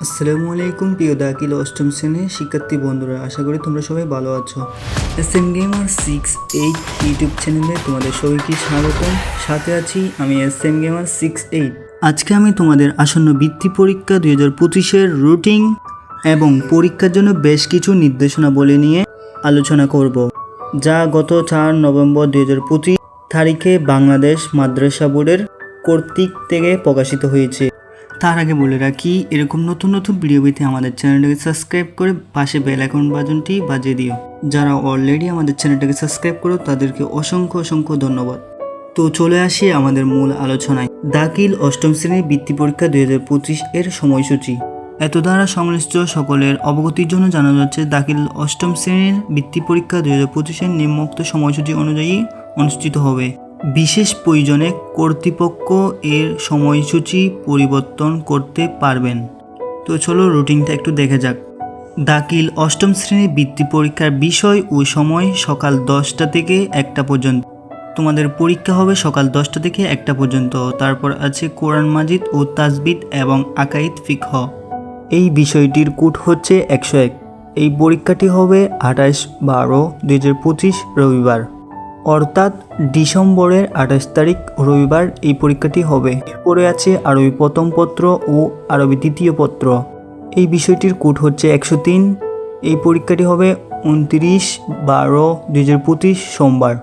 আসসালামু আলাইকুম প্রিয় দাখিল অষ্টম শ্রেণীর শিক্ষার্থী বন্ধুরা, আশা করি তোমরা সবাই ভালো আছো। SM Gamer 68 ইউটিউব চ্যানেলে তোমাদের সবাইকে স্বাগতম। সাথে আছি আমি SM Gamer 68। আজকে আমি তোমাদের আসন্ন বৃত্তি পরীক্ষা 2025-এর রুটিন এবং পরীক্ষার জন্য বেশ কিছু নির্দেশনাবলী নিয়ে আলোচনা করব, যা গত 4 নভেম্বর 2025 তারিখে বাংলাদেশ মাদ্রাসা বোর্ডের কর্তৃক থেকে প্রকাশিত হয়েছে। তার আগে বলে রাখি, এরকম নতুন নতুন ভিডিও পেতে আমাদের চ্যানেলটাকে সাবস্ক্রাইব করে পাশে বেল আইকন বাটনটি বাজিয়ে দিও। যারা অলরেডি আমাদের চ্যানেলটাকে সাবস্ক্রাইব করো তাদেরকে অসংখ্য ধন্যবাদ। তো চলে আসি আমাদের মূল আলোচনায়। দাখিল অষ্টম শ্রেণীর বৃত্তি পরীক্ষা 2025 এর সময়সূচি। এত দ্বারা সংশ্লিষ্ট সকলের অবগতির জন্য জানানো যাচ্ছে, দাখিল অষ্টম শ্রেণীর বৃত্তি পরীক্ষা 2025-এর নিম্নোক্ত সময়সূচি অনুযায়ী অনুষ্ঠিত হবে। বিশেষ প্রয়োজনে কর্তৃপক্ষ এর সময়সূচি পরিবর্তন করতে পারবেন। তো চলো রুটিনটা একটু দেখে যাক। দাখিল অষ্টম শ্রেণীর বৃত্তি পরীক্ষার বিষয় ও সময় সকাল 10টা থেকে 1টা পর্যন্ত। তোমাদের পরীক্ষা হবে সকাল 10টা থেকে 1টা পর্যন্ত। তারপর আছে কোরআন মাজিদ ও তাজবিদ এবং আকাইদ ফিকহ। এই বিষয়টির কোড হচ্ছে 101। এই পরীক্ষাটি হবে 28/12/2025 রবিবার, অর্থাৎ ডিসেম্বরের 28 তারিখ রবিবার এই পরীক্ষাটি হবে। এরপরে আছে আরবি প্রথম পত্র ও আরবি দ্বিতীয় পত্র। এই বিষয়টির কোড হচ্ছে 103। এই পরীক্ষাটি হবে 29/12/2025 সোমবার।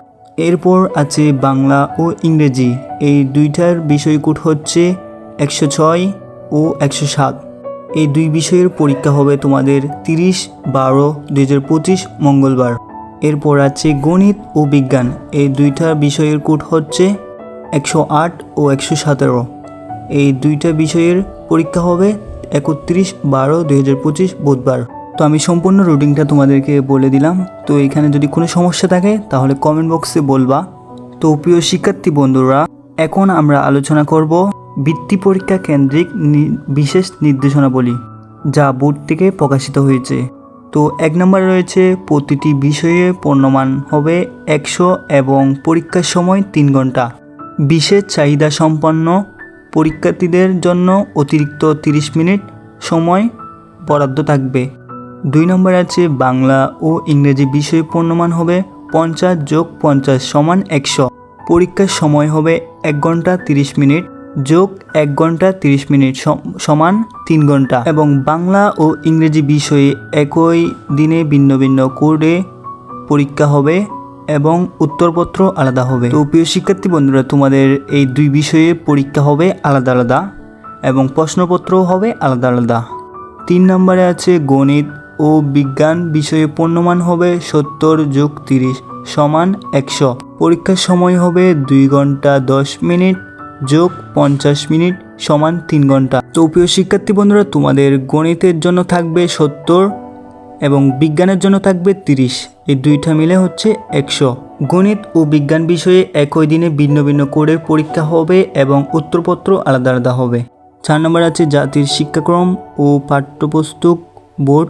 এরপর আছে বাংলা ও ইংরেজি। এই দুইটার বিষয় কোড হচ্ছে 106 ও 107। এই দুই বিষয়ের পরীক্ষা হবে তোমাদের 30/12/2025 মঙ্গলবার। এরপর আছে গণিত ও বিজ্ঞান। এই দুইটা বিষয়ের কোড হচ্ছে 108 ও 117। এই দুইটা বিষয়ের পরীক্ষা হবে 31/12/2025 বুধবার। তো আমি সম্পূর্ণ রুটিনটা তোমাদেরকে বলে দিলাম। তো এখানে যদি কোনো সমস্যা থাকে তাহলে কমেন্ট বক্সে বলবা। তো প্রিয় শিক্ষার্থী বন্ধুরা, এখন আমরা আলোচনা করব বৃত্তি পরীক্ষা কেন্দ্রিক বিশেষ নির্দেশনাবলী, যা বোর্ড থেকে প্রকাশিত হয়েছে। তো 1 নম্বরে রয়েছে প্রতিটি বিষয়ে পূর্ণমান হবে 100 এবং পরীক্ষার সময় 3 ঘন্টা। বিশেষ চাহিদা সম্পন্ন পরীক্ষার্থীদের জন্য অতিরিক্ত 30 মিনিট সময় বরাদ্দ থাকবে। 2 নম্বরে আছে বাংলা ও ইংরেজি বিষয়ে পূর্ণমান হবে 50 + 50 = 100। পরীক্ষার সময় হবে 1 ঘন্টা 30 মিনিট যোগ 1 ঘন্টা 30 মিনিট সমান 3 ঘন্টা। এবং বাংলা ও ইংরেজি বিষয়ে একই দিনে ভিন্ন ভিন্ন কোডে পরীক্ষা হবে এবং উত্তরপত্র আলাদা হবে। তো প্রিয় শিক্ষার্থী বন্ধুরা, তোমাদের এই দুই বিষয়ে পরীক্ষা হবে আলাদা আলাদা এবং প্রশ্নপত্রও হবে আলাদা আলাদা। 3 নম্বরে আছে গণিত ও বিজ্ঞান বিষয়ে পূর্ণমান হবে 70 + 30 = 100। পরীক্ষার সময় হবে 2 ঘন্টা 10 মিনিট যোগ 50 মিনিট সমান 3 ঘন্টা। তো প্রিয় শিক্ষার্থী বন্ধুরা, তোমাদের গণিতের জন্য থাকবে 70 এবং বিজ্ঞানের জন্য থাকবে 30। এই দুইটা মিলে হচ্ছে 100। গণিত ও বিজ্ঞান বিষয়ে একই দিনে ভিন্ন ভিন্ন কোডের পরীক্ষা হবে এবং উত্তরপত্র আলাদা আলাদা হবে। 4 নম্বর আছে জাতীয় শিক্ষাক্রম ও পাঠ্যপুস্তক বোর্ড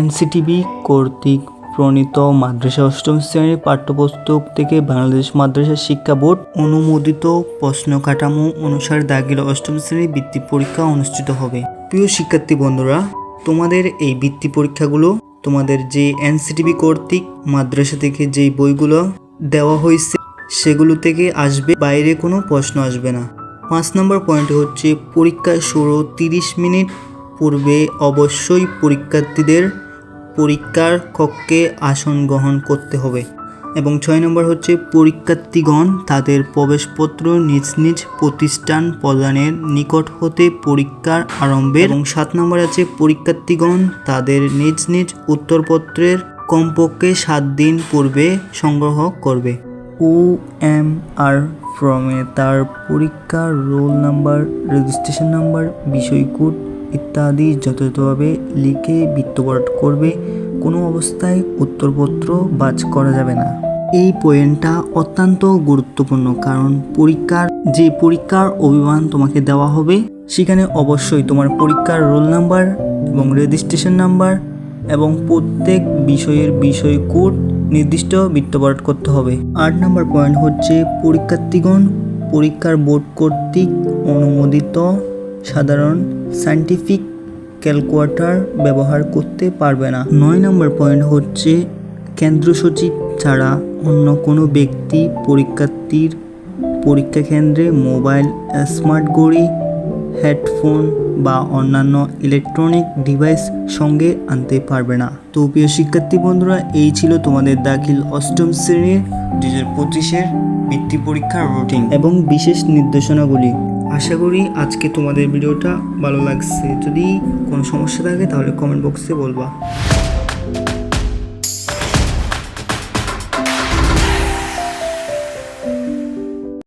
NCTB কর্তৃক প্রণীত মাদ্রাসা অষ্টম শ্রেণীর পাঠ্যপুস্তক থেকে বাংলাদেশ মাদ্রাসা শিক্ষা বোর্ড অনুমোদিত প্রশ্ন কাঠামো অনুসারে দাখিল অষ্টম শ্রেণীর বৃত্তি পরীক্ষা অনুষ্ঠিত হবে। প্রিয় শিক্ষার্থী বন্ধুরা, তোমাদের এই বৃত্তি পরীক্ষাগুলো তোমাদের যে NCTB কর্তৃক মাদ্রাসা থেকে যেই বইগুলো দেওয়া হয়েছে সেগুলো থেকে আসবে, বাইরে কোনো প্রশ্ন আসবে না। 5 নম্বর পয়েন্ট হচ্ছে পরীক্ষার শুরু 30 মিনিট পূর্বে অবশ্যই পরীক্ষার্থীদের পরীক্ষার কক্ষে আসন গ্রহণ করতে হবে। এবং 6 নম্বর হচ্ছে পরীক্ষার্থীগণ তাদের প্রবেশপত্র নিজ নিজ প্রতিষ্ঠান প্রদানের নিকট হতে পরীক্ষার আরম্ভের। এবং 7 নম্বর আছে পরীক্ষার্থীগণ তাদের নিজ নিজ উত্তরপত্রের কমপক্ষে 7 দিন পূর্বে সংগ্রহ করবে। OMR ফর্মে তার পরীক্ষার রোল নাম্বার, রেজিস্ট্রেশন নাম্বার, বিষয় কোড ইত্যাদি যথাযথভাবে লিখে বৃত্তপাঠ করবে। কোনো অবস্থায় উত্তরপত্র বাজ করা যাবে না। এই পয়েন্টটা অত্যন্ত গুরুত্বপূর্ণ, কারণ পরীক্ষার অভিমান তোমাকে দেওয়া হবে সেখানে অবশ্যই তোমার পরীক্ষার রোল নাম্বার এবং রেজিস্ট্রেশন নাম্বার এবং প্রত্যেক বিষয়ের বিষয় কোড নির্দিষ্ট বৃত্তপাঠ করতে হবে। 8 নম্বর পয়েন্ট হচ্ছে পরীক্ষার্থীগণ পরীক্ষার বোর্ড কর্তৃক অনুমোদিত সাধারণ সায়েন্টিফিক ক্যালকুলেটর ব্যবহার করতে পারবে না। 9 নম্বর পয়েন্ট হচ্ছে কেন্দ্র সচিব ছাড়া অন্য কোনো ব্যক্তি পরীক্ষার্থীর পরীক্ষা কেন্দ্রে মোবাইল, স্মার্ট ঘড়ি, হেডফোন বা অন্যান্য ইলেকট্রনিক ডিভাইস সঙ্গে আনতে পারবে না। তো প্রিয় শিক্ষার্থী বন্ধুরা, এই ছিল তোমাদের দাখিল অষ্টম শ্রেণীর 2025-এর বৃত্তি পরীক্ষার রুটিন এবং বিশেষ নির্দেশনাগুলি। আশা করি আজকে তোমাদের ভিডিওটা ভালো লাগছে। যদি কোনো সমস্যা থাকে তাহলে কমেন্ট বক্সে বলবা।